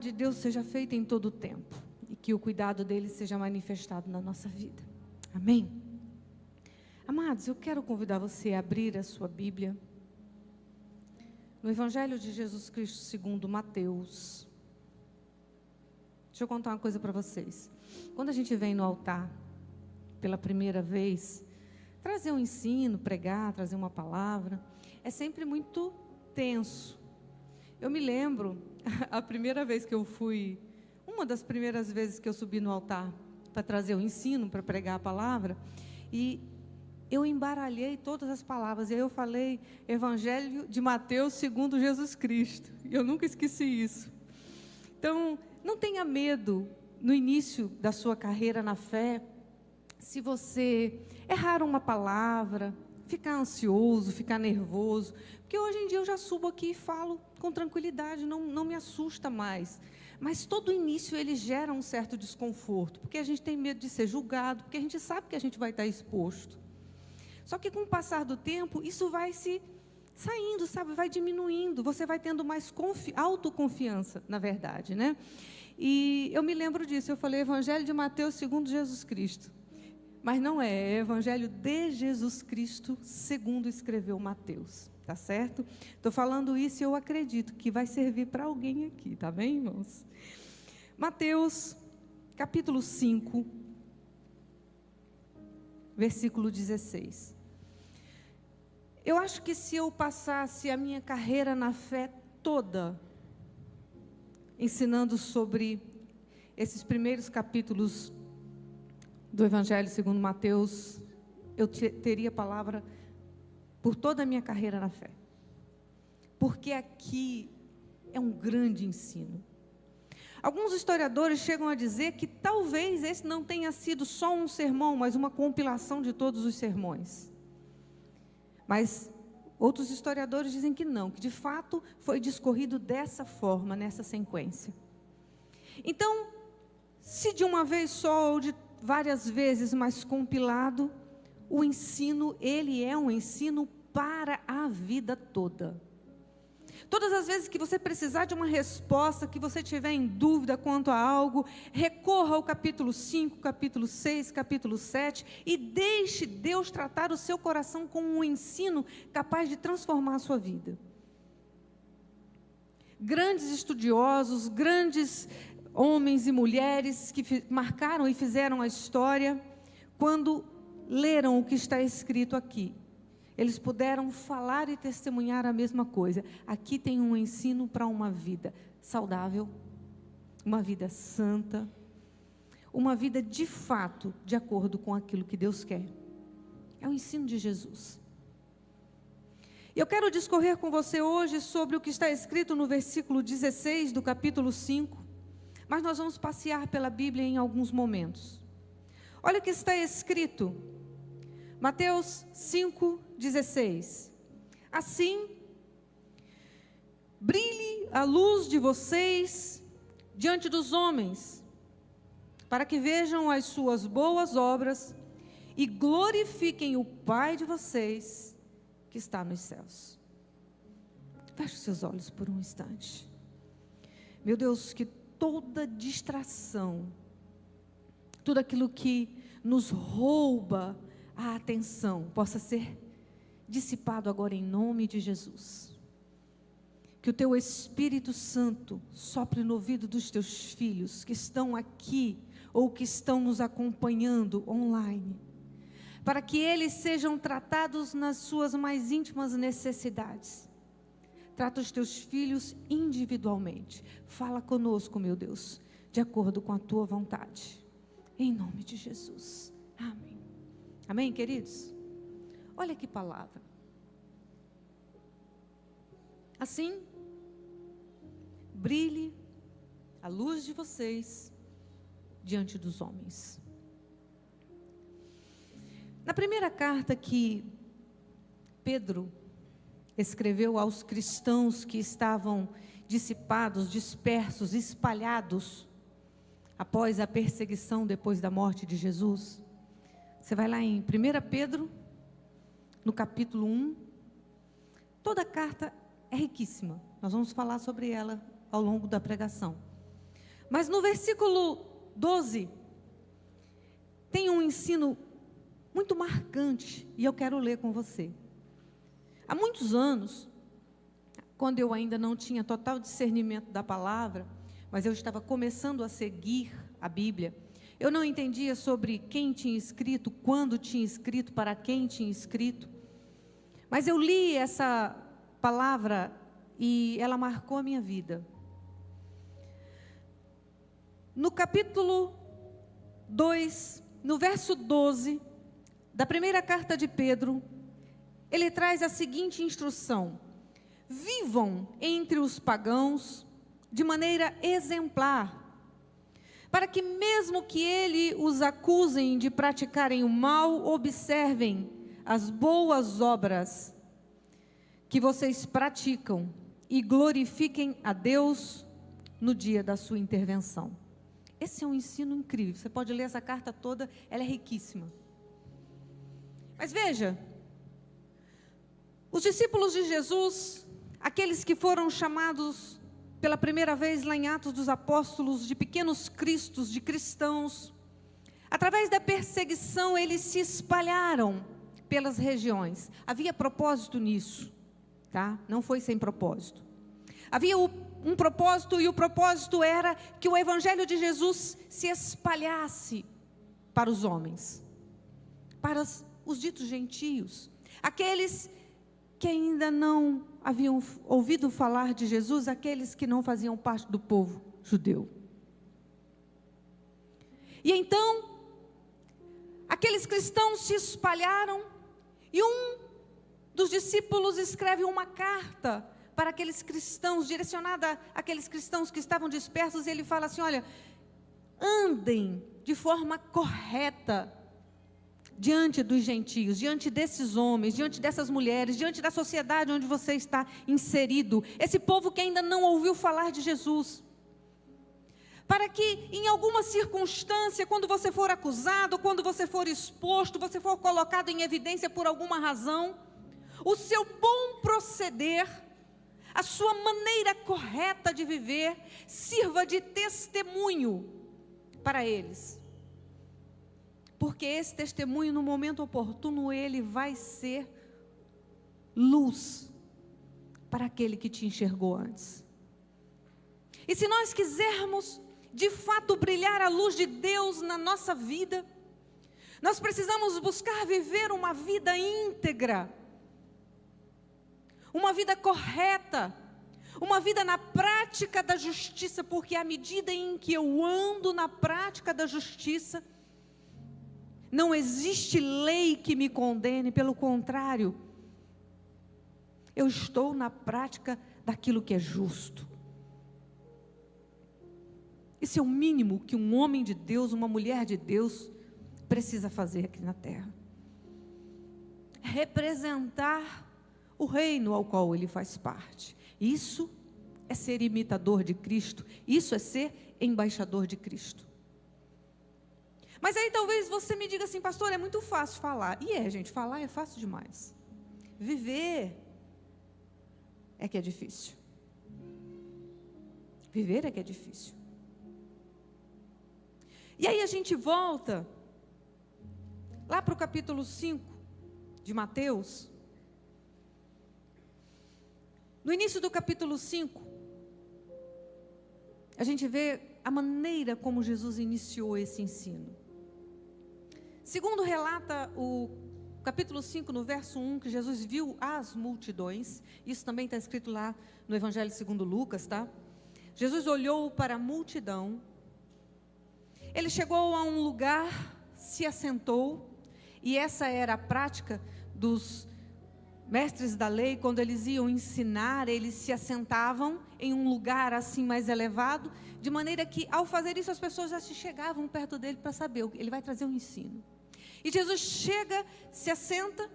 de Deus seja feita em todo o tempo e que o cuidado dele seja manifestado na nossa vida. Amém? Amados, eu quero convidar você a abrir a sua Bíblia no Evangelho de Jesus Cristo segundo Mateus. Deixa eu contar uma coisa para vocês. Quando a gente vem no altar pela primeira vez, trazer um ensino, pregar, trazer uma palavra, é sempre muito tenso. Eu me lembro, a primeira vez que eu fui, uma das primeiras vezes que eu subi no altar para trazer o ensino, para pregar a palavra, e eu embaralhei todas as palavras, e aí eu falei Evangelho de Mateus segundo Jesus Cristo, e eu nunca esqueci isso. Então, não tenha medo no início da sua carreira na fé, se você errar uma palavra, ficar ansioso, ficar nervoso, porque hoje em dia eu já subo aqui e falo com tranquilidade, não me assusta mais. Mas todo início ele gera um certo desconforto, porque a gente tem medo de ser julgado, porque a gente sabe que a gente vai estar exposto. Só que com o passar do tempo, isso vai se saindo, sabe, vai diminuindo, você vai tendo mais autoconfiança, na verdade, né? E eu me lembro disso, eu falei Evangelho de Mateus segundo Jesus Cristo. Mas não é Evangelho de Jesus Cristo, segundo escreveu Mateus, tá certo? Estou falando isso e eu acredito que vai servir para alguém aqui, tá bem, irmãos? Mateus, capítulo 5, versículo 16. Eu acho que se eu passasse a minha carreira na fé toda, ensinando sobre esses primeiros capítulos do Evangelho segundo Mateus, eu teria palavra por toda a minha carreira na fé. Porque aqui é um grande ensino. Alguns historiadores chegam a dizer que talvez esse não tenha sido só um sermão, mas uma compilação de todos os sermões. Mas outros historiadores dizem que não, que de fato foi discorrido dessa forma, nessa sequência. Então, se de uma vez só ou de várias vezes, mas compilado, o ensino, ele é um ensino para a vida toda. Todas as vezes que você precisar de uma resposta, que você tiver em dúvida quanto a algo, recorra ao capítulo 5, capítulo 6, capítulo 7, e deixe Deus tratar o seu coração com um ensino capaz de transformar a sua vida. Grandes estudiosos, grandes homens e mulheres que marcaram e fizeram a história, quando leram o que está escrito aqui, eles puderam falar e testemunhar a mesma coisa. Aqui tem um ensino para uma vida saudável, uma vida santa, uma vida de fato de acordo com aquilo que Deus quer. É o ensino de Jesus. Eu quero discorrer com você hoje sobre o que está escrito no versículo 16 do capítulo 5, mas nós vamos passear pela Bíblia em alguns momentos. Olha o que está escrito, Mateus 5,16. Assim, brilhe a luz de vocês diante dos homens, para que vejam as suas boas obras e glorifiquem o Pai de vocês que está nos céus. Feche os seus olhos por um instante. Meu Deus, que toda distração, tudo aquilo que nos rouba a atenção, possa ser dissipado agora em nome de Jesus. Que o teu Espírito Santo sopre no ouvido dos teus filhos que estão aqui ou que estão nos acompanhando online, para que eles sejam tratados nas suas mais íntimas necessidades. Trata os teus filhos individualmente. Fala conosco, meu Deus, de acordo com a tua vontade. Em nome de Jesus. Amém. Amém, queridos? Olha que palavra. Assim, brilhe a luz de vocês diante dos homens. Na primeira carta que Pedro escreveu aos cristãos que estavam dissipados, dispersos, espalhados, após a perseguição, depois da morte de Jesus. Você vai lá em 1 Pedro, no capítulo 1, toda a carta é riquíssima, nós vamos falar sobre ela ao longo da pregação. Mas no versículo 12, tem um ensino muito marcante, e eu quero ler com você. Há muitos anos, quando eu ainda não tinha total discernimento da palavra, mas eu estava começando a seguir a Bíblia, eu não entendia sobre quem tinha escrito, quando tinha escrito, para quem tinha escrito, mas eu li essa palavra e ela marcou a minha vida. No capítulo 2, no verso 12, da primeira carta de Pedro, ele traz a seguinte instrução: vivam entre os pagãos de maneira exemplar, para que mesmo que ele os acusem de praticarem o mal, observem as boas obras que vocês praticam e glorifiquem a Deus no dia da sua intervenção. Esse é um ensino incrível, você pode ler essa carta toda, ela é riquíssima. Mas veja, os discípulos de Jesus, aqueles que foram chamados pela primeira vez lá em Atos dos Apóstolos, de pequenos cristos, de cristãos, através da perseguição, eles se espalharam pelas regiões. Havia propósito nisso, tá? Não foi sem propósito. Havia um propósito, e o propósito era que o Evangelho de Jesus se espalhasse para os homens, para os ditos gentios, aqueles que ainda não haviam ouvido falar de Jesus, aqueles que não faziam parte do povo judeu. E então, aqueles cristãos se espalharam, e um dos discípulos escreve uma carta para aqueles cristãos, direcionada àqueles cristãos que estavam dispersos, e ele fala assim: olha, andem de forma correta diante dos gentios, diante desses homens, diante dessas mulheres, diante da sociedade onde você está inserido, esse povo que ainda não ouviu falar de Jesus, para que em alguma circunstância, quando você for acusado, quando você for exposto, você for colocado em evidência por alguma razão, o seu bom proceder, a sua maneira correta de viver, sirva de testemunho para eles. Porque esse testemunho, no momento oportuno, ele vai ser luz para aquele que te enxergou antes. E se nós quisermos, de fato, brilhar a luz de Deus na nossa vida, nós precisamos buscar viver uma vida íntegra, uma vida correta, uma vida na prática da justiça, porque à medida em que eu ando na prática da justiça, não existe lei que me condene, pelo contrário, eu estou na prática daquilo que é justo. Isso é o mínimo que um homem de Deus, uma mulher de Deus, precisa fazer aqui na terra. Representar o reino ao qual ele faz parte. Isso é ser imitador de Cristo, isso é ser embaixador de Cristo. Mas aí talvez você me diga assim: pastor, é muito fácil falar. E gente, falar é fácil demais. Viver é que é difícil. Viver é que é difícil. E aí a gente volta lá para o capítulo 5 de Mateus. No início do capítulo 5, a gente vê a maneira como Jesus iniciou esse ensino. Segundo relata o capítulo 5, no verso 1, que Jesus viu as multidões, isso também está escrito lá no Evangelho segundo Lucas, tá? Jesus olhou para a multidão, ele chegou a um lugar, se assentou, e essa era a prática dos mestres da lei. Quando eles iam ensinar, eles se assentavam em um lugar assim mais elevado, de maneira que ao fazer isso as pessoas já se chegavam perto dele para saber, ele vai trazer um ensino. E Jesus chega, se assenta,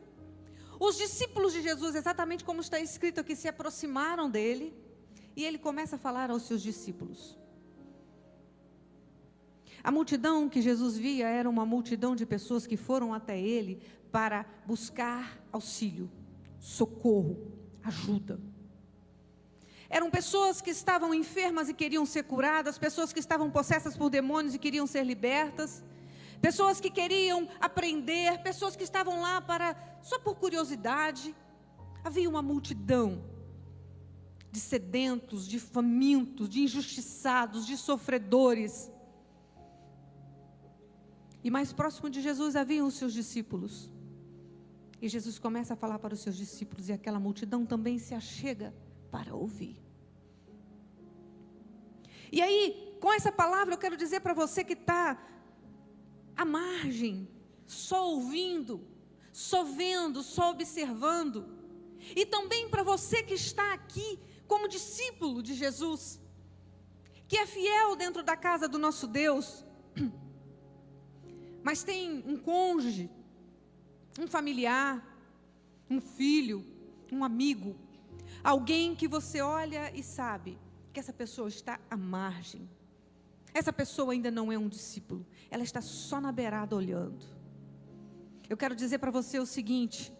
os discípulos de Jesus, exatamente como está escrito aqui, se aproximaram dele, e ele começa a falar aos seus discípulos. A multidão que Jesus via era uma multidão de pessoas que foram até ele para buscar auxílio, socorro, ajuda. Eram pessoas que estavam enfermas e queriam ser curadas, pessoas que estavam possessas por demônios e queriam ser libertas, pessoas que queriam aprender, pessoas que estavam lá só por curiosidade. Havia uma multidão de sedentos, de famintos, de injustiçados, de sofredores. E mais próximo de Jesus haviam os seus discípulos. E Jesus começa a falar para os seus discípulos, e aquela multidão também se achega para ouvir. E aí, com essa palavra, eu quero dizer para você que está à margem, só ouvindo, só vendo, só observando. E também para você que está aqui como discípulo de Jesus, que é fiel dentro da casa do nosso Deus, mas tem um cônjuge, um familiar, um filho, um amigo, alguém que você olha e sabe que essa pessoa está à margem. Essa pessoa ainda não é um discípulo, ela está só na beirada olhando. Eu quero dizer para você o seguinte: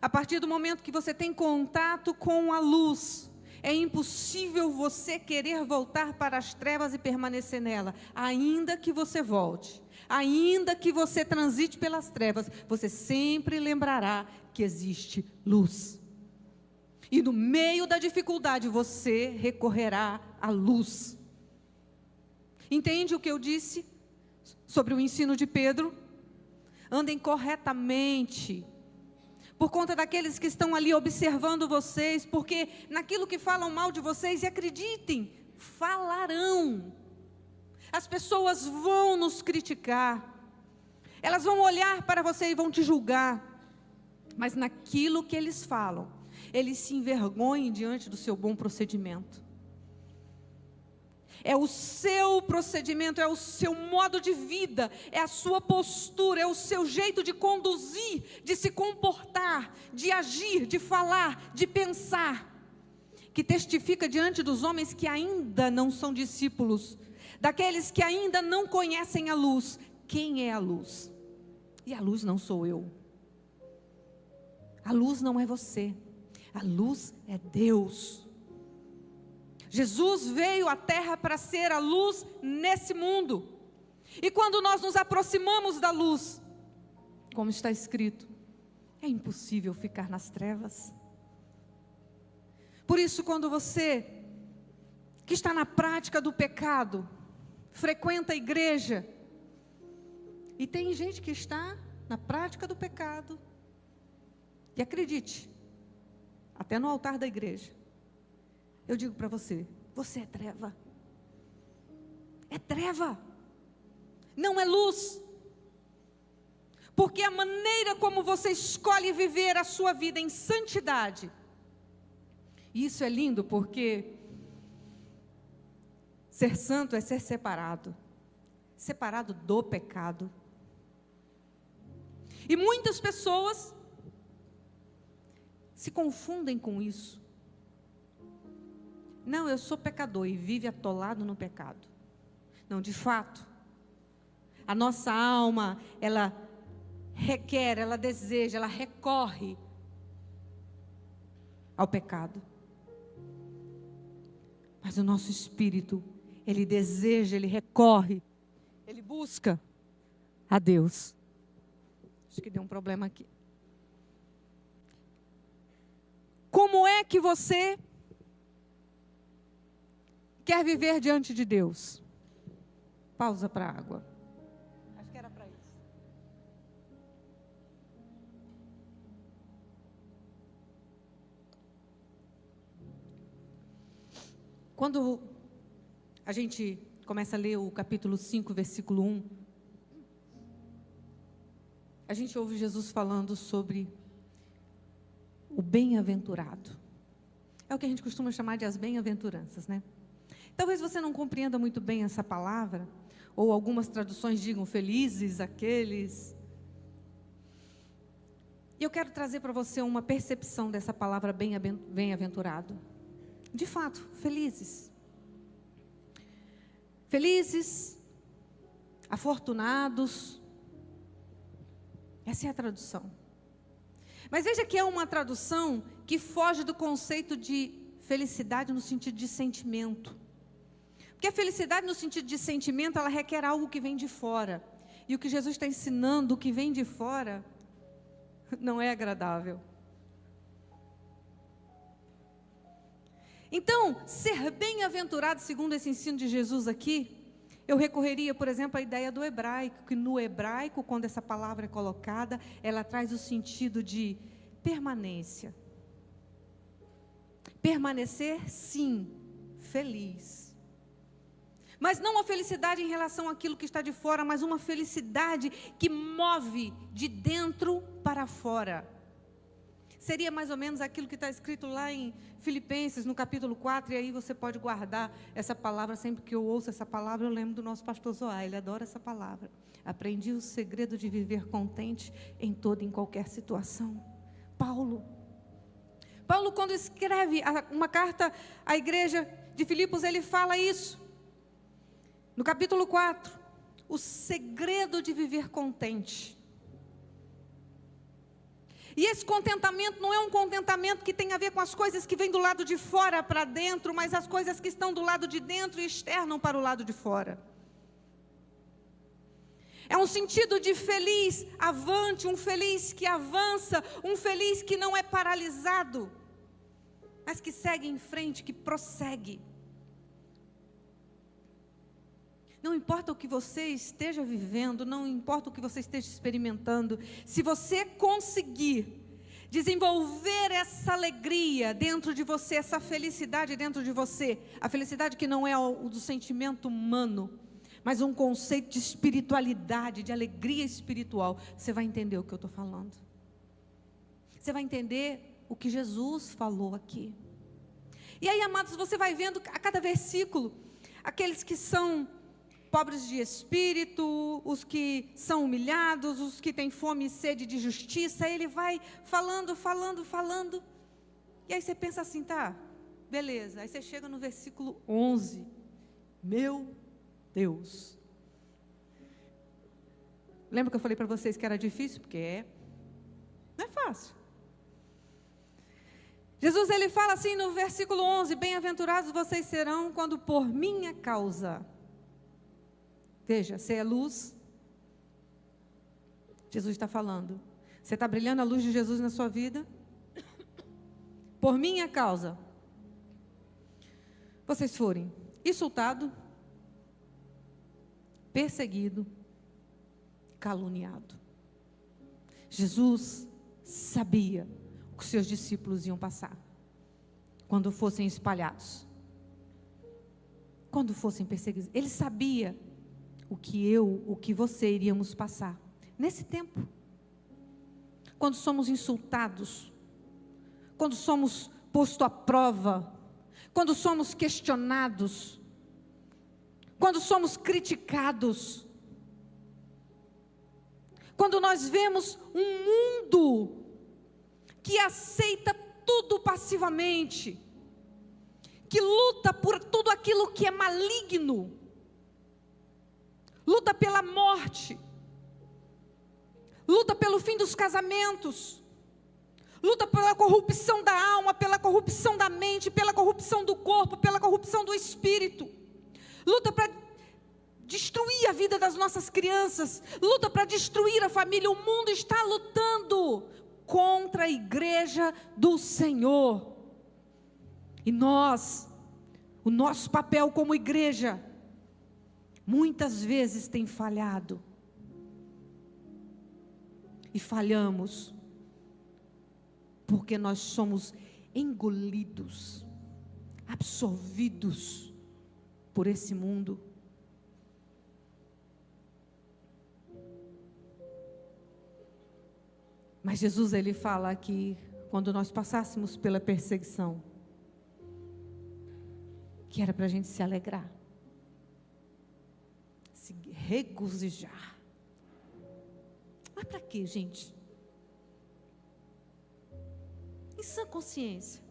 a partir do momento que você tem contato com a luz, é impossível você querer voltar para as trevas e permanecer nela. Ainda que você volte, ainda que você transite pelas trevas, você sempre lembrará que existe luz. E no meio da dificuldade, você recorrerá à luz. Entende o que eu disse sobre o ensino de Pedro? Andem corretamente, por conta daqueles que estão ali observando vocês, porque naquilo que falam mal de vocês, e acreditem, falarão. As pessoas vão nos criticar, elas vão olhar para você e vão te julgar, mas naquilo que eles falam, eles se envergonhem diante do seu bom procedimento. É o seu procedimento, é o seu modo de vida, é a sua postura, é o seu jeito de conduzir, de se comportar, de agir, de falar, de pensar, que testifica diante dos homens que ainda não são discípulos, daqueles que ainda não conhecem a luz. Quem é a luz? E a luz não sou eu. A luz não é você. A luz é Deus. Jesus veio à terra para ser a luz nesse mundo. E quando nós nos aproximamos da luz, como está escrito, é impossível ficar nas trevas. Por isso, quando você que está na prática do pecado, frequenta a igreja, e tem gente que está na prática do pecado, e acredite, até no altar da igreja, eu digo para você, você é treva. É treva. Não é luz. Porque a maneira como você escolhe viver a sua vida em santidade, e isso é lindo porque ser santo é ser separado. Separado do pecado. E muitas pessoas se confundem com isso. Não, eu sou pecador e vive atolado no pecado. Não, de fato, a nossa alma, ela requer, ela deseja, ela recorre ao pecado. Mas o nosso espírito, ele deseja, ele recorre, ele busca a Deus. Acho que deu um problema aqui. Como é que você quer viver diante de Deus? Pausa para a água. Acho que era para isso. Quando a gente começa a ler o capítulo 5, versículo 1, a gente ouve Jesus falando sobre o bem-aventurado. É o que a gente costuma chamar de as bem-aventuranças, né? Talvez você não compreenda muito bem essa palavra, ou algumas traduções digam felizes aqueles. E eu quero trazer para você uma percepção dessa palavra bem-aventurado. De fato, felizes. Felizes, afortunados. Essa é a tradução. Mas veja que é uma tradução que foge do conceito de felicidade no sentido de sentimento. Porque a felicidade no sentido de sentimento, ela requer algo que vem de fora. E o que Jesus está ensinando, o que vem de fora, não é agradável. Então, ser bem-aventurado, segundo esse ensino de Jesus aqui, eu recorreria, por exemplo, à ideia do hebraico, que no hebraico, quando essa palavra é colocada, ela traz o sentido de permanência. Permanecer, sim, feliz. Mas não uma felicidade em relação àquilo que está de fora, mas uma felicidade que move de dentro para fora. Seria mais ou menos aquilo que está escrito lá em Filipenses, no capítulo 4, e aí você pode guardar essa palavra. Sempre que eu ouço essa palavra, eu lembro do nosso pastor Zoá, ele adora essa palavra. Aprendi o segredo de viver contente em toda e em qualquer situação. Paulo, quando escreve uma carta à igreja de Filipos, ele fala isso. No capítulo 4, o segredo de viver contente. E esse contentamento não é um contentamento que tem a ver com as coisas que vêm do lado de fora para dentro, mas as coisas que estão do lado de dentro e externam para o lado de fora. É um sentido de feliz avante, um feliz que avança, um feliz que não é paralisado, mas que segue em frente, que prossegue. Não importa o que você esteja vivendo, não importa o que você esteja experimentando, se você conseguir desenvolver essa alegria dentro de você, essa felicidade dentro de você, a felicidade que não é o do sentimento humano, mas um conceito de espiritualidade, de alegria espiritual, você vai entender o que eu estou falando. Você vai entender o que Jesus falou aqui. E aí, amados, você vai vendo a cada versículo, aqueles que são pobres de espírito, os que são humilhados, os que têm fome e sede de justiça, ele vai falando, e aí você pensa assim, tá, beleza, aí você chega no versículo 11, meu Deus. Lembra que eu falei para vocês que era difícil? Porque não é fácil. Jesus, ele fala assim no versículo 11, bem-aventurados vocês serão quando por minha causa. Veja, você é luz. Jesus está falando. Você está brilhando a luz de Jesus na sua vida? Por minha causa. Vocês forem insultado, perseguido, caluniado. Jesus sabia o que os seus discípulos iam passar quando fossem espalhados, quando fossem perseguidos. Ele sabia o que você iríamos passar nesse tempo, quando somos insultados, quando somos postos à prova, quando somos questionados, quando somos criticados, quando nós vemos um mundo que aceita tudo passivamente, que luta por tudo aquilo que é maligno, luta pela morte, luta pelo fim dos casamentos, luta pela corrupção da alma, pela corrupção da mente, pela corrupção do corpo, pela corrupção do espírito, luta para destruir a vida das nossas crianças, luta para destruir a família. O mundo está lutando contra a igreja do Senhor, e nós, o nosso papel como igreja, muitas vezes tem falhado, e falhamos, porque nós somos engolidos, absorvidos por esse mundo. Mas Jesus, ele fala que quando nós passássemos pela perseguição, que era para a gente se alegrar, se regozijar. Mas para quê, gente? Em sã consciência.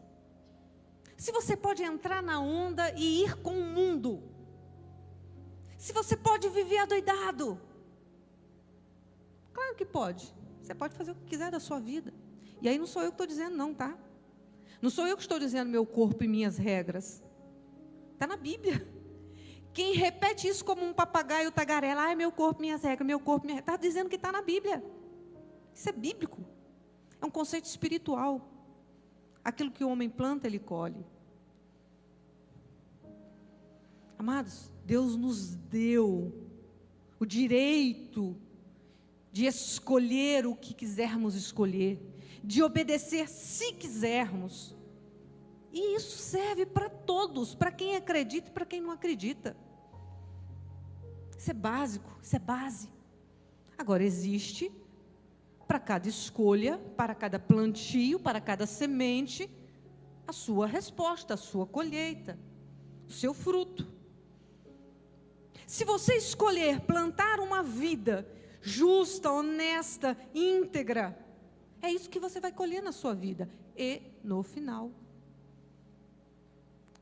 Se você pode entrar na onda e ir com o mundo, se você pode viver adoidado, claro que pode. Você pode fazer o que quiser da sua vida. E aí não sou eu que estou dizendo não, tá? Não sou eu que estou dizendo meu corpo e minhas regras. Está na Bíblia. Quem repete isso como um papagaio tagarela, ai, meu corpo, minhas regras, meu corpo, minhas regras, está dizendo que está na Bíblia. Isso é bíblico. É um conceito espiritual. Aquilo que o homem planta, ele colhe. Amados, Deus nos deu o direito de escolher o que quisermos escolher, de obedecer se quisermos. E isso serve para todos, para quem acredita e para quem não acredita. Isso é básico, isso é base. Agora, existe para cada escolha, para cada plantio, para cada semente, a sua resposta, a sua colheita, o seu fruto. Se você escolher plantar uma vida justa, honesta, íntegra, é isso que você vai colher na sua vida. E, no final,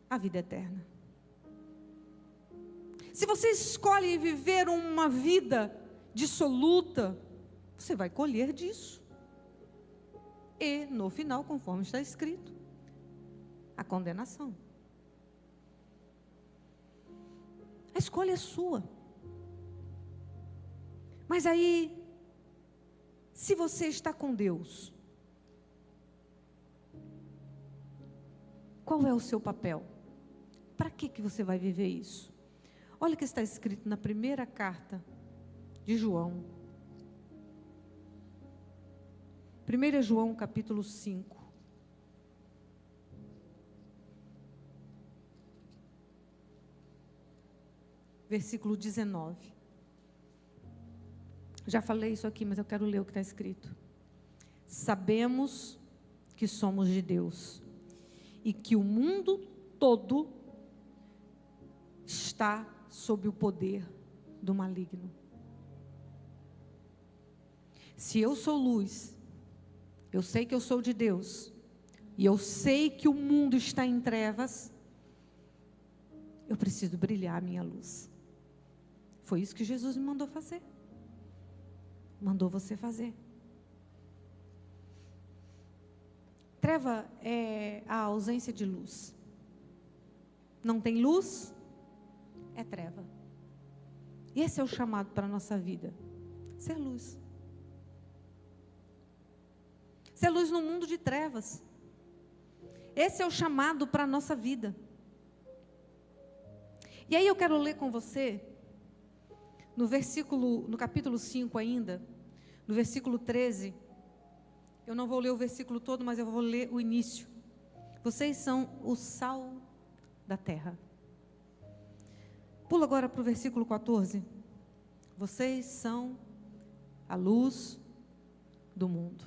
a vida eterna. Se você escolhe viver uma vida dissoluta, você vai colher disso. E, no final, conforme está escrito, a condenação. A escolha é sua. Mas aí, se você está com Deus, qual é o seu papel? Para que você vai viver isso? Olha o que está escrito na primeira carta de João. 1 João capítulo 5. Versículo 19. Já falei isso aqui, mas eu quero ler o que está escrito. Sabemos que somos de Deus e que o mundo todo está sob o poder do maligno. Se eu sou luz, eu sei que eu sou de Deus, e eu sei que o mundo está em trevas, eu preciso brilhar a minha luz. Foi isso que Jesus me mandou fazer. Mandou você fazer. Treva é a ausência de luz. Não tem luz, é treva. E esse é o chamado para a nossa vida. Ser luz. Ser luz no mundo de trevas. Esse é o chamado para a nossa vida. E aí eu quero ler com você, no capítulo 5 ainda, no versículo 13, eu não vou ler o versículo todo, mas eu vou ler o início. Vocês são o sal da terra. Pula agora para o versículo 14. Vocês são a luz do mundo.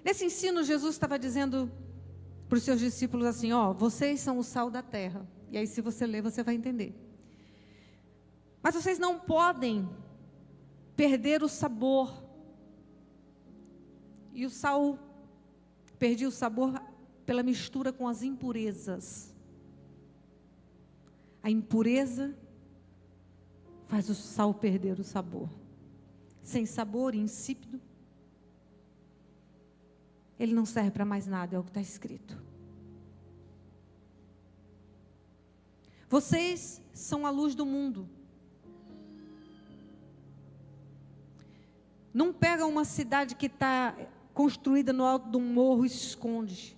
Nesse ensino, Jesus estava dizendo para os seus discípulos assim, vocês são o sal da terra. E aí, se você ler, você vai entender. Mas vocês não podem perder o sabor. E o sal perdia o sabor pela mistura com as impurezas. A impureza faz o sal perder o sabor. Sem sabor, insípido, ele não serve para mais nada, é o que está escrito. Vocês são a luz do mundo. Não pega uma cidade que está construída no alto de um morro e se esconde.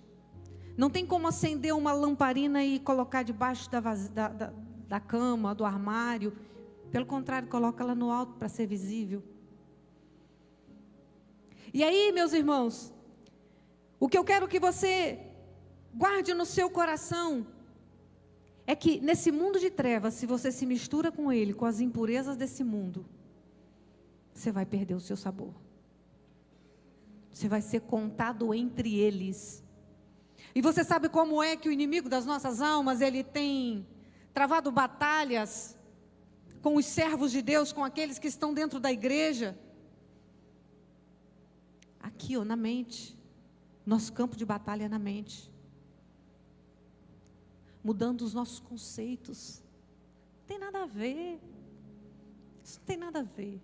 Não tem como acender uma lamparina e colocar debaixo da cama, do armário. Pelo contrário, coloca ela no alto para ser visível. E aí, meus irmãos, o que eu quero que você guarde no seu coração é que nesse mundo de trevas, se você se mistura com ele, com as impurezas desse mundo, você vai perder o seu sabor. Você vai ser contado entre eles. E você sabe como é que o inimigo das nossas almas, ele tem travado batalhas com os servos de Deus, com aqueles que estão dentro da igreja? Aqui, na mente. Nosso campo de batalha é na mente. Mudando os nossos conceitos. Não tem nada a ver. Isso não tem nada a ver.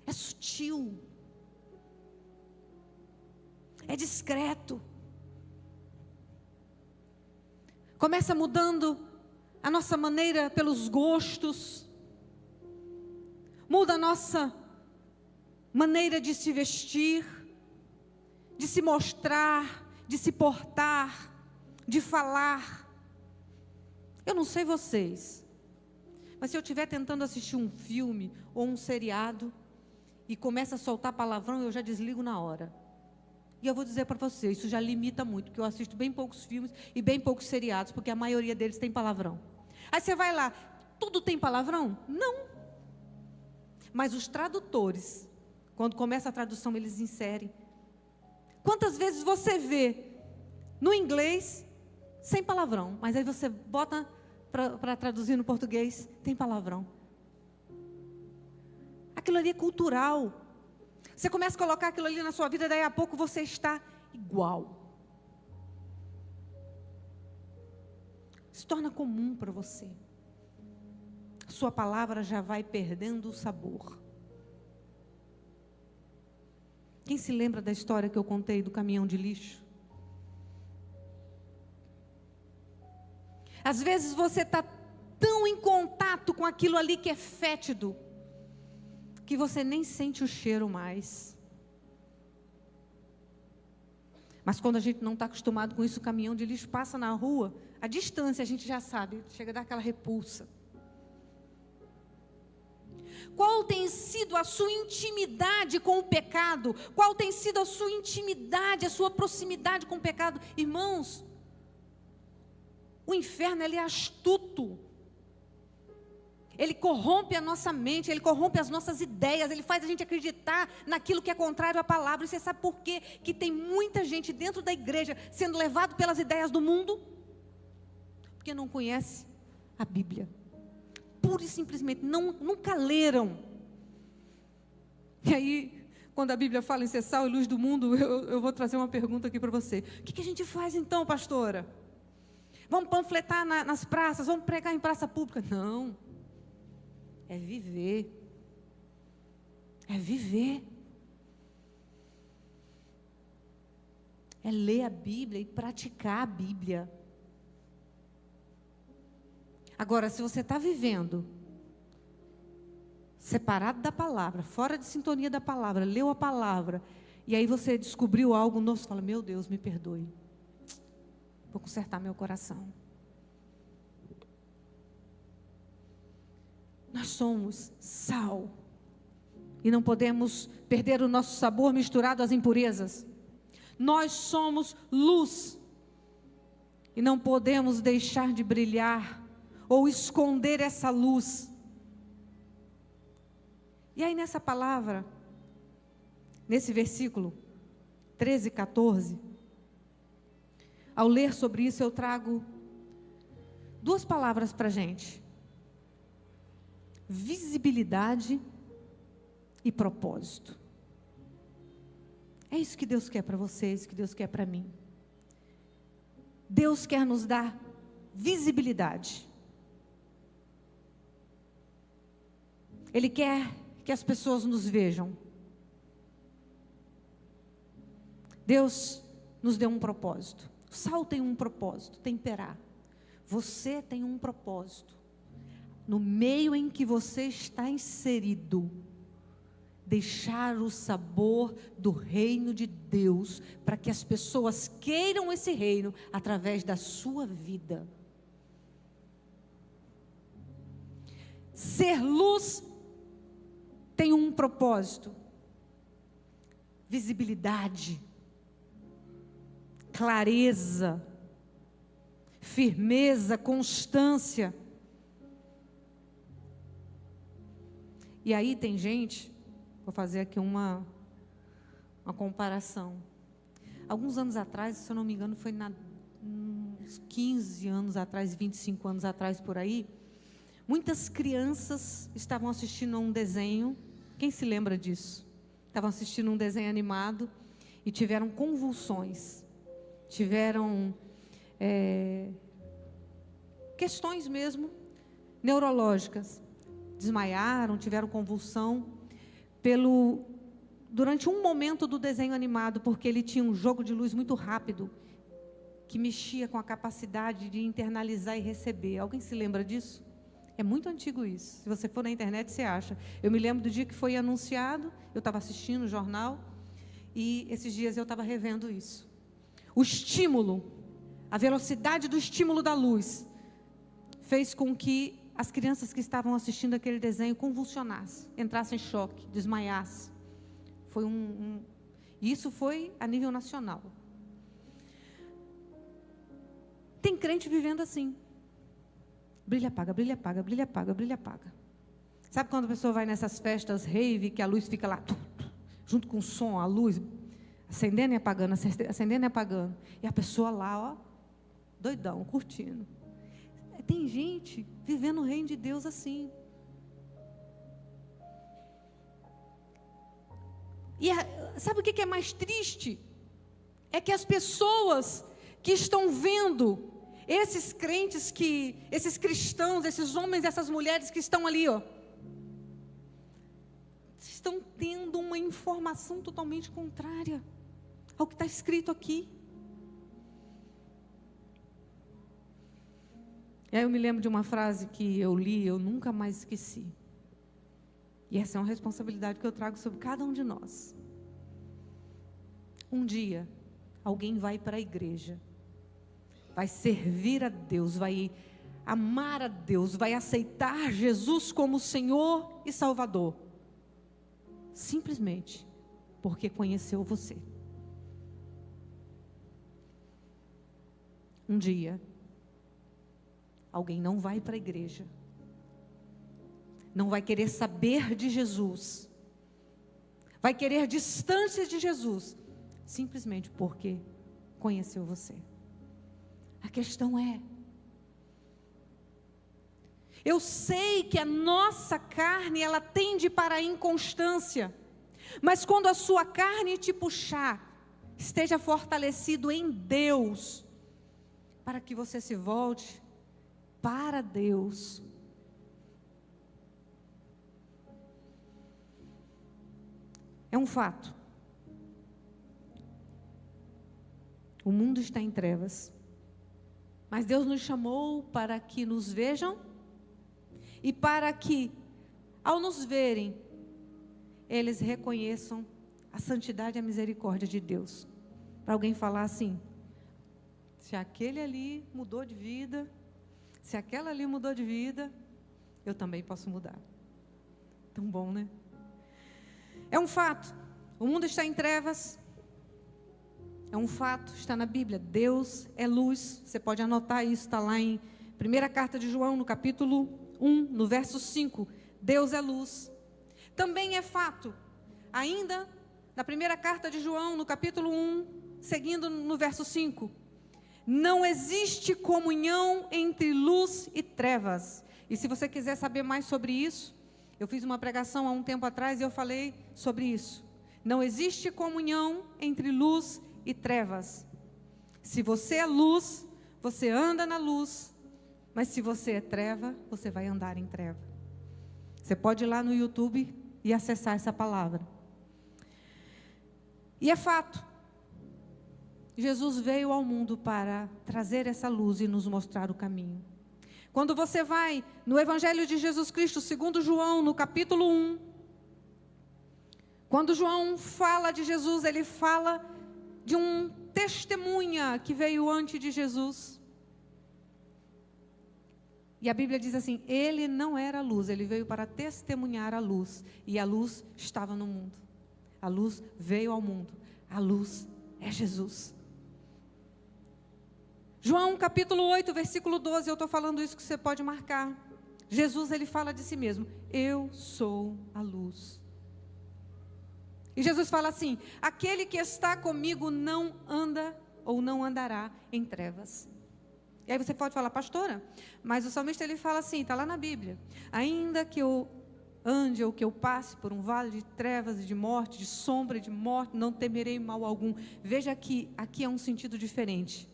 É sutil. é discreto. Começa mudando a nossa maneira pelos gostos, muda a nossa maneira de se vestir, de se mostrar, de se portar, de falar. Eu não sei vocês, mas se eu estiver tentando assistir um filme ou um seriado e começa a soltar palavrão, eu já desligo na hora. E eu vou dizer para vocês, isso já limita muito, porque eu assisto bem poucos filmes e bem poucos seriados, porque a maioria deles tem palavrão. Aí você vai lá, tudo tem palavrão? Não. Mas os tradutores, quando começa a tradução, eles inserem. Quantas vezes você vê no inglês sem palavrão, mas aí você bota para traduzir no português, tem palavrão. Aquilo ali é cultural. Você começa a colocar aquilo ali na sua vida, daí a pouco você está igual. Se torna comum para você. Sua palavra já vai perdendo o sabor. Quem se lembra da história que eu contei do caminhão de lixo? Às vezes você está tão em contato com aquilo ali que é fétido, que você nem sente o cheiro mais. Mas quando a gente não está acostumado com isso, o caminhão de lixo passa na rua, a distância a gente já sabe, chega a dar aquela repulsa. Qual tem sido a sua intimidade com o pecado? Qual tem sido a sua intimidade, a sua proximidade com o pecado? Irmãos, o inferno ele é astuto. Ele corrompe a nossa mente, ele corrompe as nossas ideias, ele faz a gente acreditar naquilo que é contrário à palavra. E você sabe por quê? Que tem muita gente dentro da igreja sendo levado pelas ideias do mundo? Porque não conhece a Bíblia. Pura e simplesmente, nunca leram. E aí, quando a Bíblia fala em ser sal e luz do mundo, eu vou trazer uma pergunta aqui para você. O que a gente faz então, pastora? Vamos panfletar nas praças, vamos pregar em praça pública? Não. É viver. É viver. É ler a Bíblia e praticar a Bíblia. Agora, se você está vivendo separado da palavra, fora de sintonia da palavra, leu a palavra, e aí você descobriu algo novo, você fala, meu Deus, me perdoe. Vou consertar meu coração. Nós somos sal. E não podemos perder o nosso sabor misturado às impurezas. Nós somos luz. E não podemos deixar de brilhar ou esconder essa luz. E aí nessa palavra, nesse versículo 13 e 14, ao ler sobre isso eu trago duas palavras para a gente. Visibilidade e propósito. É isso que Deus quer para vocês, que Deus quer para mim. Deus quer nos dar visibilidade. Ele quer que as pessoas nos vejam. Deus nos deu um propósito. O sal tem um propósito, temperar. Você tem um propósito. No meio em que você está inserido, deixar o sabor do reino de Deus, para que as pessoas queiram esse reino através da sua vida. Ser luz tem um propósito: visibilidade, clareza, firmeza, constância. E aí tem gente, vou fazer aqui uma comparação. Alguns anos atrás, se eu não me engano, foi uns 15 anos atrás, 25 anos atrás por aí, muitas crianças estavam assistindo a um desenho. Quem se lembra disso? Estavam assistindo um desenho animado e tiveram convulsões. Tiveram questões mesmo neurológicas. Desmaiaram, tiveram convulsão pelo durante um momento do desenho animado, porque ele tinha um jogo de luz muito rápido, que mexia com a capacidade de internalizar e receber. Alguém se lembra disso? É muito antigo isso. Se você for na internet, você acha. Eu me lembro do dia que foi anunciado, eu estava assistindo o jornal, e esses dias eu estava revendo isso. O estímulo, a velocidade do estímulo da luz, fez com que as crianças que estavam assistindo aquele desenho convulsionassem, entrassem em choque, desmaiassem. Foi isso foi a nível nacional. Tem crente vivendo assim. Brilha, apaga, brilha, apaga, brilha, apaga, brilha, apaga. Sabe quando a pessoa vai nessas festas rave, que a luz fica lá, junto com o som, a luz, acendendo e apagando, acendendo e apagando. E a pessoa lá, ó, doidão, curtindo. Tem gente vivendo o reino de Deus assim. E sabe o que é mais triste? É que as pessoas que estão vendo esses crentes, esses cristãos, esses homens e essas mulheres que estão ali, ó, estão tendo uma informação totalmente contrária ao que está escrito aqui. E aí eu me lembro de uma frase que eu li, eu nunca mais esqueci. E essa é uma responsabilidade que eu trago sobre cada um de nós. Um dia, alguém vai para a igreja, vai servir a Deus, vai amar a Deus, vai aceitar Jesus como Senhor e Salvador, simplesmente porque conheceu você. Um dia, alguém não vai para a igreja, não vai querer saber de Jesus, vai querer distância de Jesus, simplesmente porque conheceu você. A questão é, eu sei que a nossa carne, ela tende para a inconstância, mas quando a sua carne te puxar, esteja fortalecido em Deus, para que você se volte para Deus. É um fato. O mundo está em trevas, mas Deus nos chamou para que nos vejam e para que, ao nos verem, eles reconheçam a santidade e a misericórdia de Deus. Para alguém falar assim, se aquele ali mudou de vida, se aquela ali mudou de vida, eu também posso mudar. Tão bom, né? É um fato. O mundo está em trevas. É um fato, está na Bíblia. Deus é luz. Você pode anotar isso, está lá em 1ª carta de João, no capítulo 1, no verso 5. Deus é luz. Também é fato, ainda na 1ª carta de João, no capítulo 1, seguindo no verso 5. Não existe comunhão entre luz e trevas. E se você quiser saber mais sobre isso, eu fiz uma pregação há um tempo atrás e eu falei sobre isso. Não existe comunhão entre luz e trevas. Se você é luz, você anda na luz. Mas se você é treva, você vai andar em treva. Você pode ir lá no YouTube e acessar essa palavra. E é fato. Jesus veio ao mundo para trazer essa luz e nos mostrar o caminho. Quando você vai no Evangelho de Jesus Cristo, segundo João, no capítulo 1, quando João fala de Jesus, ele fala de um testemunha que veio antes de Jesus. E a Bíblia diz assim, ele não era a luz, ele veio para testemunhar a luz. E a luz estava no mundo. A luz veio ao mundo. A luz é Jesus. João capítulo 8, versículo 12, eu estou falando isso que você pode marcar. Jesus, ele fala de si mesmo, eu sou a luz. E Jesus fala assim, aquele que está comigo não anda ou não andará em trevas. E aí você pode falar, pastora, mas o salmista ele fala assim, está lá na Bíblia, ainda que eu ande ou que eu passe por um vale de trevas e de morte, de sombra e de morte, não temerei mal algum. Veja que aqui é um sentido diferente.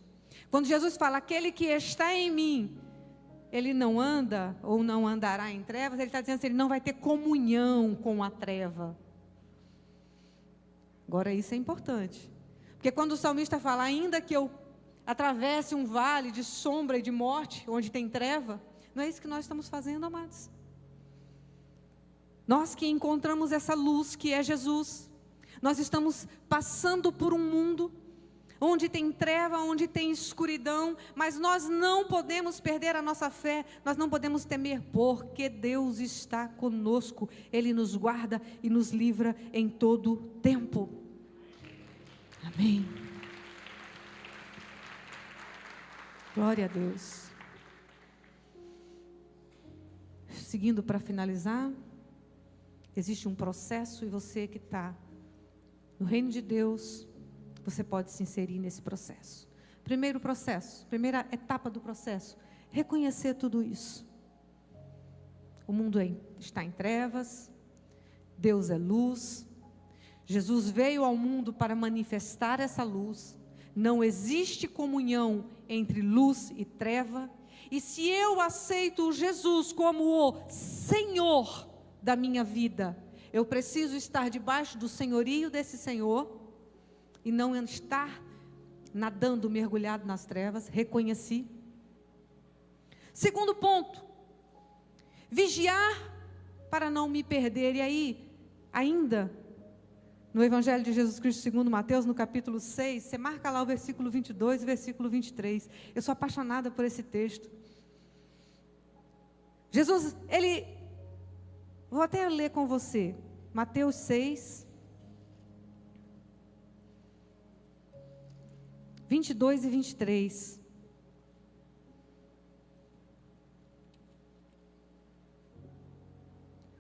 Quando Jesus fala, aquele que está em mim, ele não anda ou não andará em trevas, ele está dizendo assim, ele não vai ter comunhão com a treva. Agora isso é importante. Porque quando o salmista fala, ainda que eu atravesse um vale de sombra e de morte, onde tem treva, não é isso que nós estamos fazendo, amados? Nós que encontramos essa luz que é Jesus, nós estamos passando por um mundo onde tem treva, onde tem escuridão, mas nós não podemos perder a nossa fé, nós não podemos temer, porque Deus está conosco, Ele nos guarda e nos livra em todo tempo. Amém. Glória a Deus. Seguindo para finalizar, existe um processo e você que está no reino de Deus, você pode se inserir nesse processo. Primeiro processo, primeira etapa do processo, reconhecer tudo isso. O mundo está em trevas, Deus é luz, Jesus veio ao mundo para manifestar essa luz, não existe comunhão entre luz e treva, e se eu aceito Jesus como o Senhor da minha vida, eu preciso estar debaixo do senhorio desse Senhor, e não estar nadando, mergulhado nas trevas. Reconheci. Segundo ponto, vigiar para não me perder. E aí, ainda, no Evangelho de Jesus Cristo segundo Mateus, no capítulo 6, você marca lá o versículo 22 e o versículo 23. Eu sou apaixonada por esse texto. Jesus, vou até ler com você, Mateus 6, 22 e 23.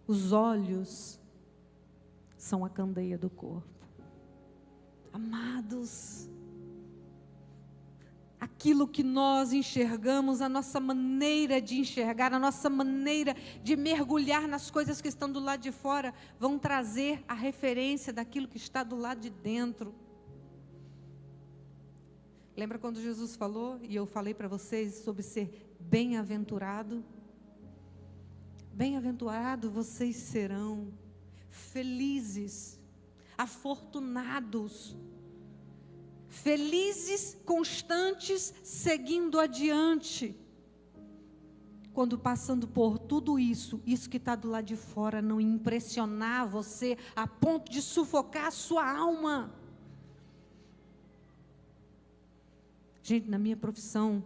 Os olhos são a candeia do corpo. Amados, aquilo que nós enxergamos, a nossa maneira de enxergar, a nossa maneira de mergulhar nas coisas que estão do lado de fora, vão trazer a referência daquilo que está do lado de dentro. Lembra quando Jesus falou, e eu falei para vocês sobre ser bem-aventurado? Bem-aventurado vocês serão, felizes, afortunados, felizes, constantes, seguindo adiante. Quando passando por tudo isso que está do lado de fora não impressionar você a ponto de sufocar a sua alma. Gente, na minha profissão,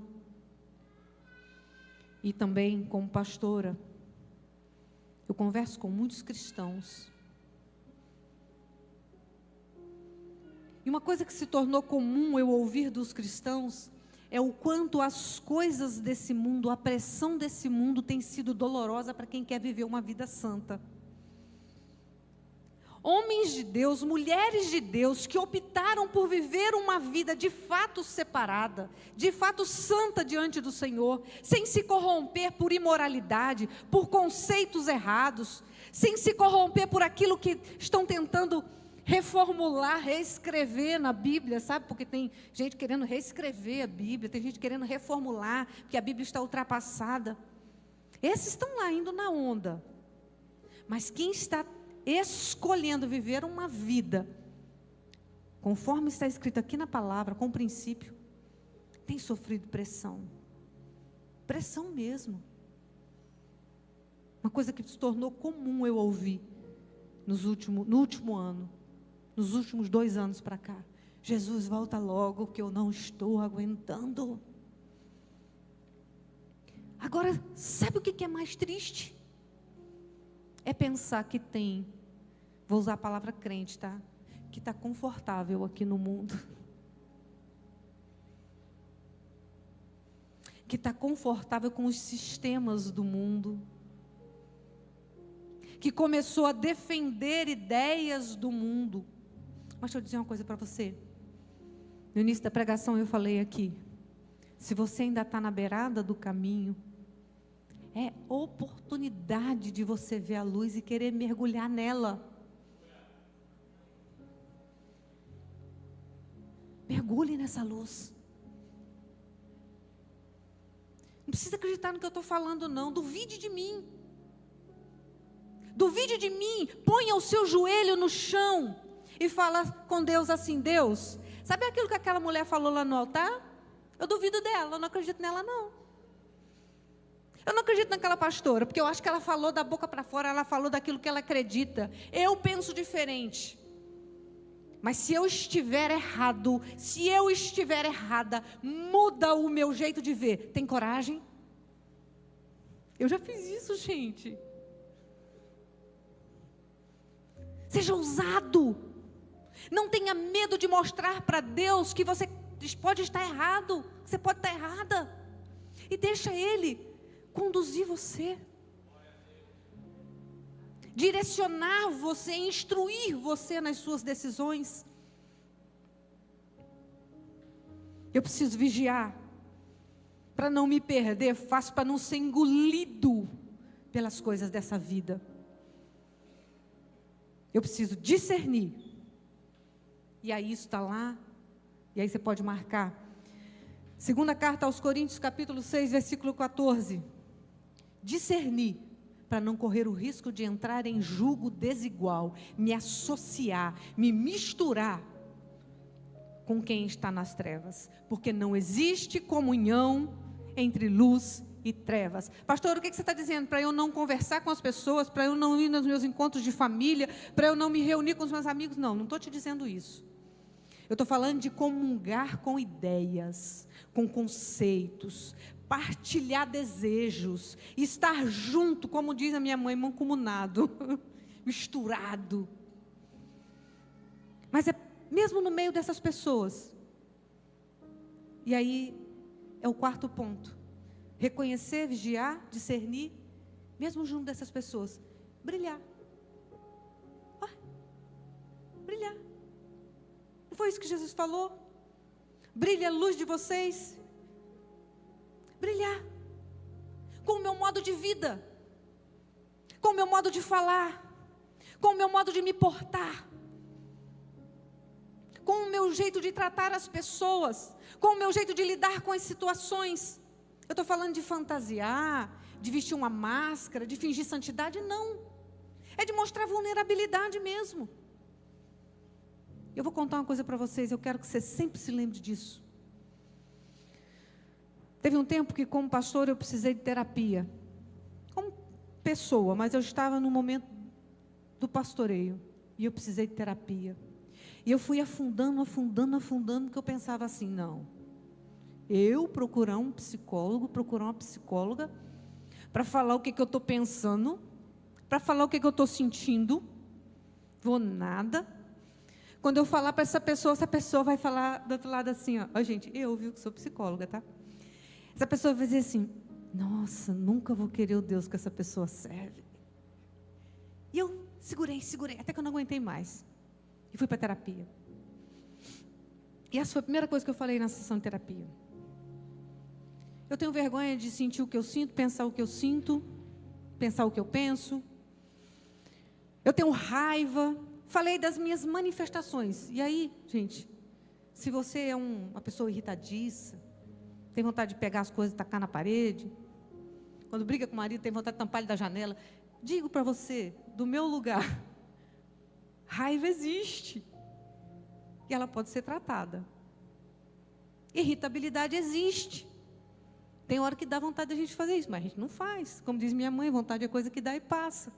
e também como pastora, eu converso com muitos cristãos. E uma coisa que se tornou comum eu ouvir dos cristãos, é o quanto as coisas desse mundo, a pressão desse mundo tem sido dolorosa para quem quer viver uma vida santa. Homens de Deus, mulheres de Deus, que optaram por viver uma vida de fato separada, de fato santa diante do Senhor, sem se corromper por imoralidade, por conceitos errados, sem se corromper por aquilo que estão tentando reformular, reescrever na Bíblia, sabe? Porque tem gente querendo reescrever a Bíblia, tem gente querendo reformular, porque a Bíblia está ultrapassada. Esses estão lá indo na onda. Mas quem está escolhendo viver uma vida conforme está escrito aqui na palavra, com o princípio, tem sofrido pressão mesmo. Uma coisa que se tornou comum eu ouvir no último ano, nos últimos 2 anos para cá: Jesus, volta logo que eu não estou aguentando. Agora, sabe o que é mais triste? É pensar que vou usar a palavra crente, tá? Que está confortável aqui no mundo. Que está confortável com os sistemas do mundo. Que começou a defender ideias do mundo. Mas deixa eu dizer uma coisa para você. No início da pregação eu falei aqui, se você ainda está na beirada do caminho, é oportunidade de você ver a luz e querer mergulhar nela. Mergulhe nessa luz. Não precisa acreditar no que eu estou falando não, duvide de mim. Duvide de mim, ponha o seu joelho no chão e fala com Deus assim: Deus, sabe aquilo que aquela mulher falou lá no altar? Eu duvido dela, eu não acredito nela não. Eu não acredito naquela pastora, porque eu acho que ela falou da boca para fora, ela falou daquilo que ela acredita. Eu penso diferente. Mas se eu estiver errado, se eu estiver errada, muda o meu jeito de ver. Tem coragem? Eu já fiz isso, gente. Seja ousado. Não tenha medo de mostrar para Deus que você pode estar errado, que você pode estar errada. E deixa Ele conduzir você. Direcionar você, instruir você nas suas decisões. Eu preciso vigiar para não me perder, faço para não ser engolido pelas coisas dessa vida. Eu preciso discernir. E aí isso está lá, e aí você pode marcar. Segunda carta aos Coríntios, capítulo 6, versículo 14. Discernir, para não correr o risco de entrar em julgo desigual, me associar, me misturar com quem está nas trevas, porque não existe comunhão entre luz e trevas. Pastor, o que você está dizendo? Para eu não conversar com as pessoas, para eu não ir nos meus encontros de família, para eu não me reunir com os meus amigos? Não, não estou te dizendo isso. Eu estou falando de comungar com ideias, com conceitos, partilhar desejos, estar junto, como diz a minha mãe, mancomunado, misturado. Mas é mesmo no meio dessas pessoas. E aí é o quarto ponto. Reconhecer, vigiar, discernir, mesmo junto dessas pessoas. Brilhar. Brilhar. Não foi isso que Jesus falou? Brilha a luz de vocês. Brilhar. Com o meu modo de vida. Com o meu modo de falar. Com o meu modo de me portar. Com o meu jeito de tratar as pessoas. Com o meu jeito de lidar com as situações. Eu estou falando de fantasiar, de vestir uma máscara, de fingir santidade? Não. É de mostrar vulnerabilidade mesmo. Eu vou contar uma coisa para vocês, eu quero que você sempre se lembre disso. Teve um tempo que, como pastor, eu precisei de terapia. Como pessoa, mas eu estava no momento do pastoreio. E eu precisei de terapia. E eu fui afundando, porque eu pensava assim, não. Eu procurar um psicólogo, procurar uma psicóloga, para falar o que eu estou pensando, para falar o que eu estou sentindo, vou nada. Quando eu falar para essa pessoa vai falar do outro lado assim, ó, gente, eu viu que sou psicóloga, tá? Essa pessoa vai dizer assim, nossa, nunca vou querer o Deus que essa pessoa serve. E eu segurei, até que eu não aguentei mais. E fui para a terapia. E essa foi a primeira coisa que eu falei na sessão de terapia. Eu tenho vergonha de sentir o que eu sinto, pensar o que eu sinto, pensar o que eu penso. Eu tenho raiva. Falei das minhas manifestações. E aí, gente, se você é uma pessoa irritadiça, tem vontade de pegar as coisas e tacar na parede, quando briga com o marido, tem vontade de tampar ele da janela, digo para você, do meu lugar, raiva existe. E ela pode ser tratada. Irritabilidade existe. Tem hora que dá vontade de a gente fazer isso, mas a gente não faz. Como diz minha mãe, vontade é coisa que dá e passa.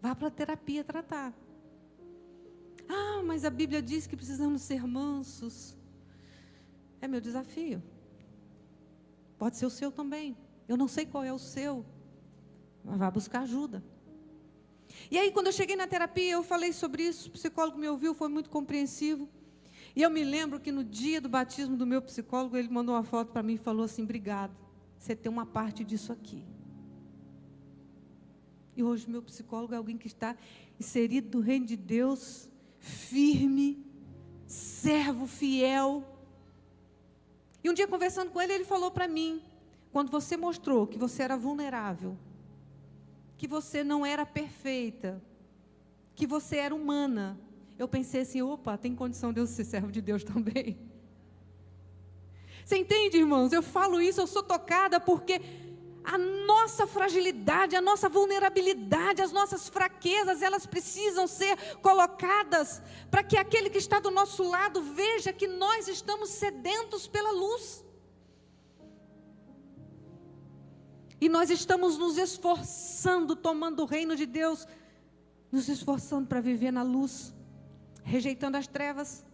Vá para a terapia tratar. Ah, mas a Bíblia diz que precisamos ser mansos. É meu desafio. Pode ser o seu também. Eu não sei qual é o seu, mas vá buscar ajuda. E aí, quando eu cheguei na terapia, eu falei sobre isso, o psicólogo me ouviu, foi muito compreensivo. E eu me lembro que no dia do batismo do meu psicólogo, ele mandou uma foto para mim e falou assim, obrigado, você tem uma parte disso aqui. E hoje meu psicólogo é alguém que está inserido no reino de Deus, firme, servo fiel. E um dia conversando com ele, ele falou para mim, quando você mostrou que você era vulnerável, que você não era perfeita, que você era humana, eu pensei assim, opa, tem condição de eu ser servo de Deus também. Você entende, irmãos? Eu falo isso, eu sou tocada porque a nossa fragilidade, a nossa vulnerabilidade, as nossas fraquezas, elas precisam ser colocadas para que aquele que está do nosso lado veja que nós estamos sedentos pela luz. E nós estamos nos esforçando, tomando o reino de Deus, nos esforçando para viver na luz, rejeitando as trevas.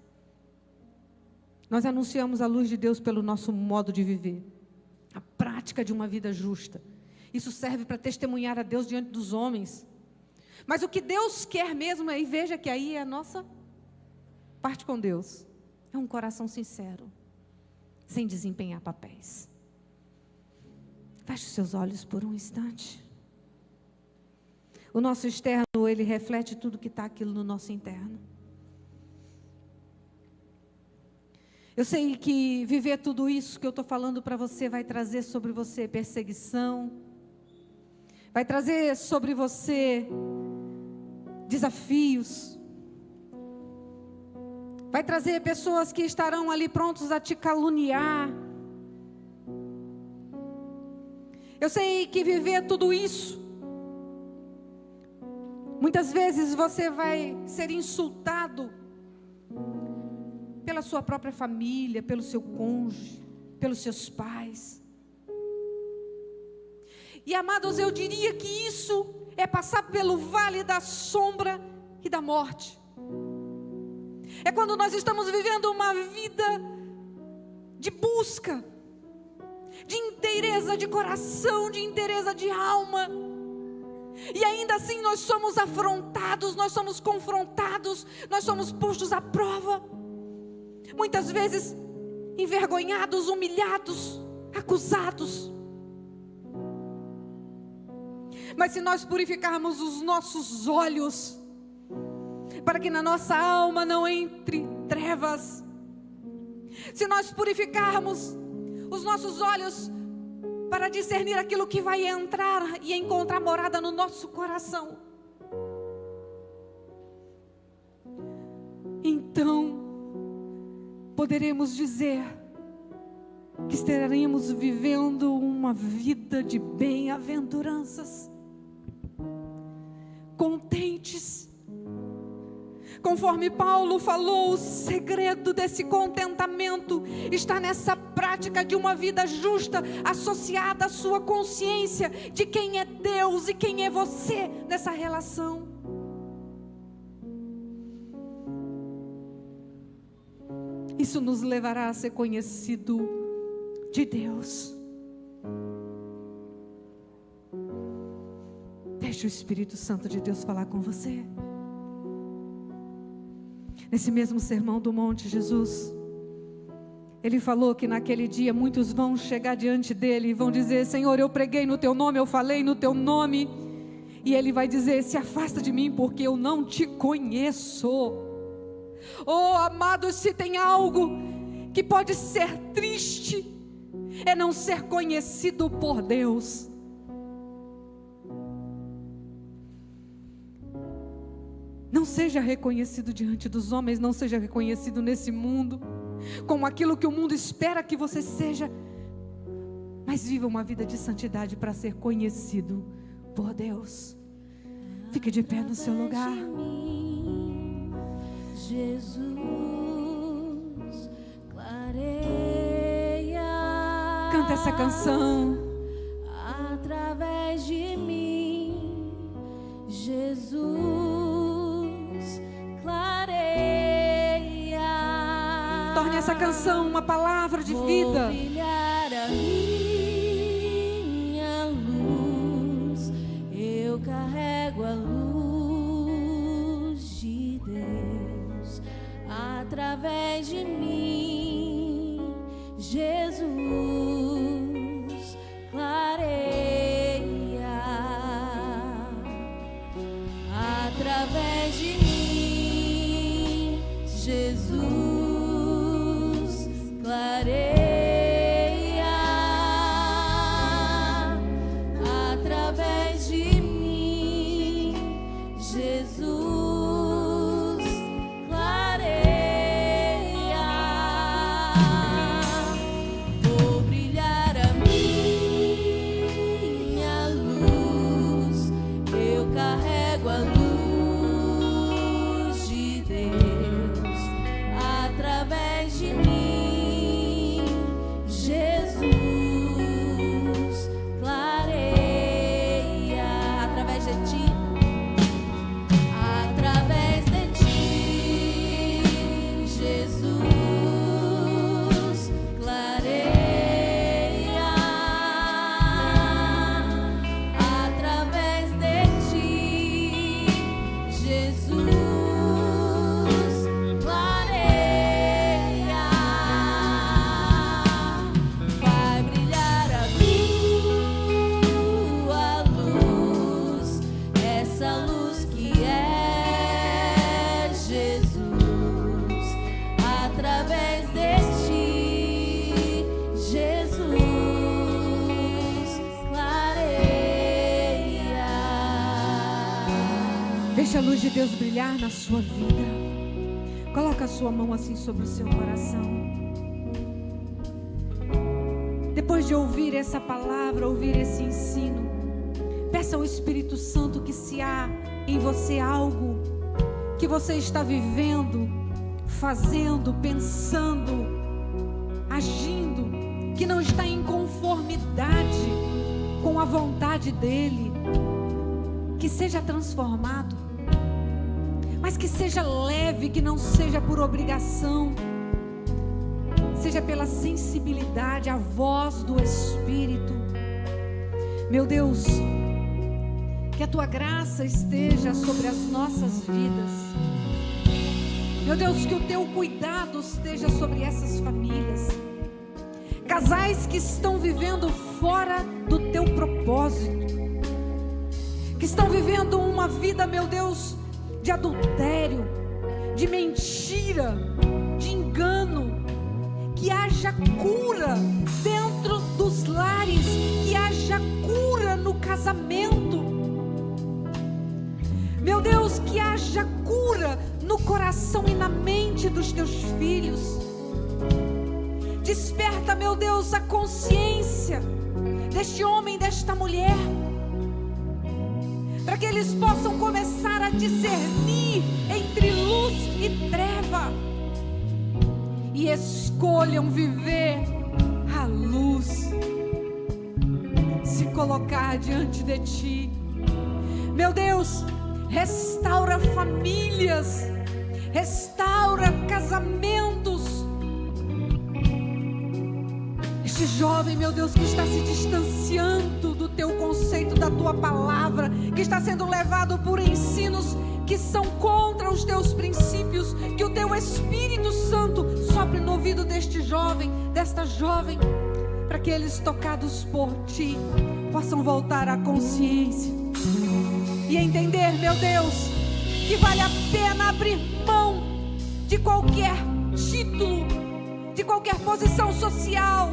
Nós anunciamos a luz de Deus pelo nosso modo de viver, a prática de uma vida justa. Isso serve para testemunhar a Deus diante dos homens. Mas o que Deus quer mesmo, e veja que aí é a nossa parte com Deus, é um coração sincero, sem desempenhar papéis. Feche os seus olhos por um instante. O nosso externo, ele reflete tudo que está aquilo no nosso interno. Eu sei que viver tudo isso que eu estou falando para você vai trazer sobre você perseguição, vai trazer sobre você desafios, vai trazer pessoas que estarão ali prontos a te caluniar. Eu sei que viver tudo isso, muitas vezes você vai ser insultado pela sua própria família, pelo seu cônjuge, pelos seus pais. E amados, eu diria que isso é passar pelo vale da sombra e da morte. É quando nós estamos vivendo uma vida de busca, de inteireza de coração, de inteireza de alma. E ainda assim nós somos afrontados, nós somos confrontados, nós somos postos à prova. Muitas vezes envergonhados, humilhados, acusados. Mas se nós purificarmos os nossos olhos, para que na nossa alma não entre trevas, se nós purificarmos os nossos olhos para discernir aquilo que vai entrar e encontrar morada no nosso coração, então poderemos dizer que estaremos vivendo uma vida de bem-aventuranças, contentes. Conforme Paulo falou, o segredo desse contentamento está nessa prática de uma vida justa, associada à sua consciência de quem é Deus e quem é você nessa relação. Isso nos levará a ser conhecido de Deus. Deixa o Espírito Santo de Deus falar com você. Nesse mesmo sermão do monte, Jesus, Ele falou que naquele dia muitos vão chegar diante dEle e vão dizer: Senhor, eu preguei no Teu nome, eu falei no Teu nome. E Ele vai dizer: se afasta de mim, porque eu não te conheço. Oh, amados, se tem algo que pode ser triste, é não ser conhecido por Deus. Não seja reconhecido diante dos homens, não seja reconhecido nesse mundo como aquilo que o mundo espera que você seja, mas viva uma vida de santidade para ser conhecido por Deus. Fique de pé no seu lugar. Jesus, clareia. Canta essa canção. Através de mim, Jesus, clareia. Torne essa canção uma palavra de vida. Vou brilhar a minha luz, eu carrego a luz de Deus. Através de mim, Jesus, clareia. Através de mim, Jesus, clareia. Através de mim, Jesus, clareia. Vou brilhar a minha Deixa a luz de Deus brilhar na sua vida. Coloca a sua mão assim sobre o seu coração. Depois de ouvir essa palavra, ouvir esse ensino, peça ao Espírito Santo que, se há em você algo que você está vivendo, fazendo, pensando, agindo, que não está em conformidade com a vontade dEle, que seja transformado, mas que seja leve, que não seja por obrigação, seja pela sensibilidade, a voz do Espírito. Meu Deus, que a Tua graça esteja sobre as nossas vidas. Meu Deus, que o Teu cuidado esteja sobre essas famílias. Casais que estão vivendo fora do Teu propósito, que estão vivendo uma vida, meu Deus, de adultério, de mentira, de engano. Que haja cura dentro dos lares, que haja cura no casamento. Meu Deus, que haja cura no coração e na mente dos Teus filhos. Desperta, meu Deus, a consciência deste homem, desta mulher, para que eles possam começar a discernir entre luz e treva e escolham viver a luz, se colocar diante de Ti. Meu Deus, restaura famílias, restaura casamentos. Este jovem, meu Deus, que está se distanciando do Teu conceito, da Tua palavra, que está sendo levado por ensinos que são contra os Teus princípios, que o Teu Espírito Santo sopre no ouvido deste jovem, desta jovem, para que eles, tocados por Ti, possam voltar à consciência e entender, meu Deus, que vale a pena abrir mão de qualquer título, de qualquer posição social,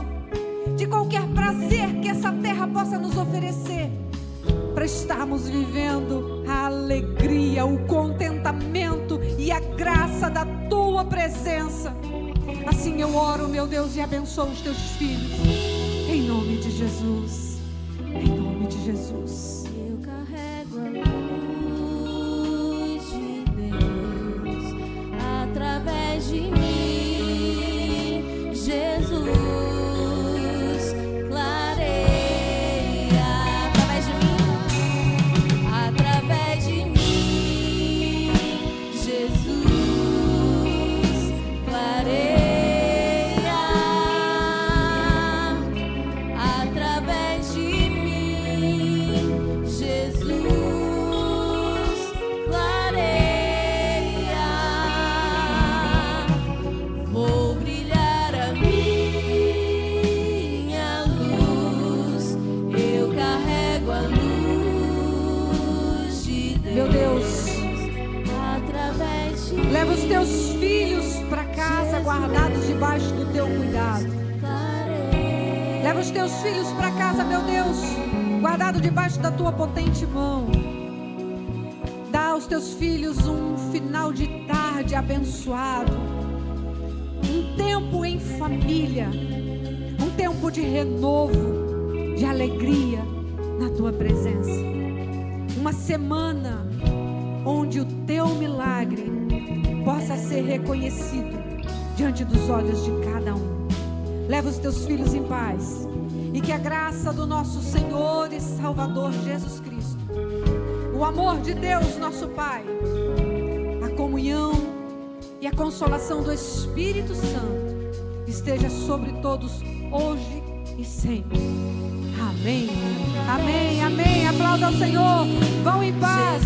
de qualquer prazer que essa terra possa nos oferecer, para estarmos vivendo a alegria, o contentamento e a graça da Tua presença. Assim eu oro, meu Deus, e abençoo os Teus filhos, em nome de Jesus, em nome de Jesus. Eu carrego a luz de Deus através de mim, Jesus. Leva os Teus filhos para casa, guardados debaixo do Teu cuidado. Leva os Teus filhos para casa, meu Deus, guardado debaixo da Tua potente mão. Dá aos Teus filhos um final de tarde abençoado, um tempo em família, um tempo de renovo, de alegria na Tua presença. Uma semana onde o Teu milagre possa ser reconhecido diante dos olhos de cada um. Leva os Teus filhos em paz, e que a graça do nosso Senhor e Salvador Jesus Cristo, o amor de Deus nosso Pai, a comunhão e a consolação do Espírito Santo esteja sobre todos hoje e sempre. Amém, amém, amém. Aplauda ao Senhor. Vão em paz.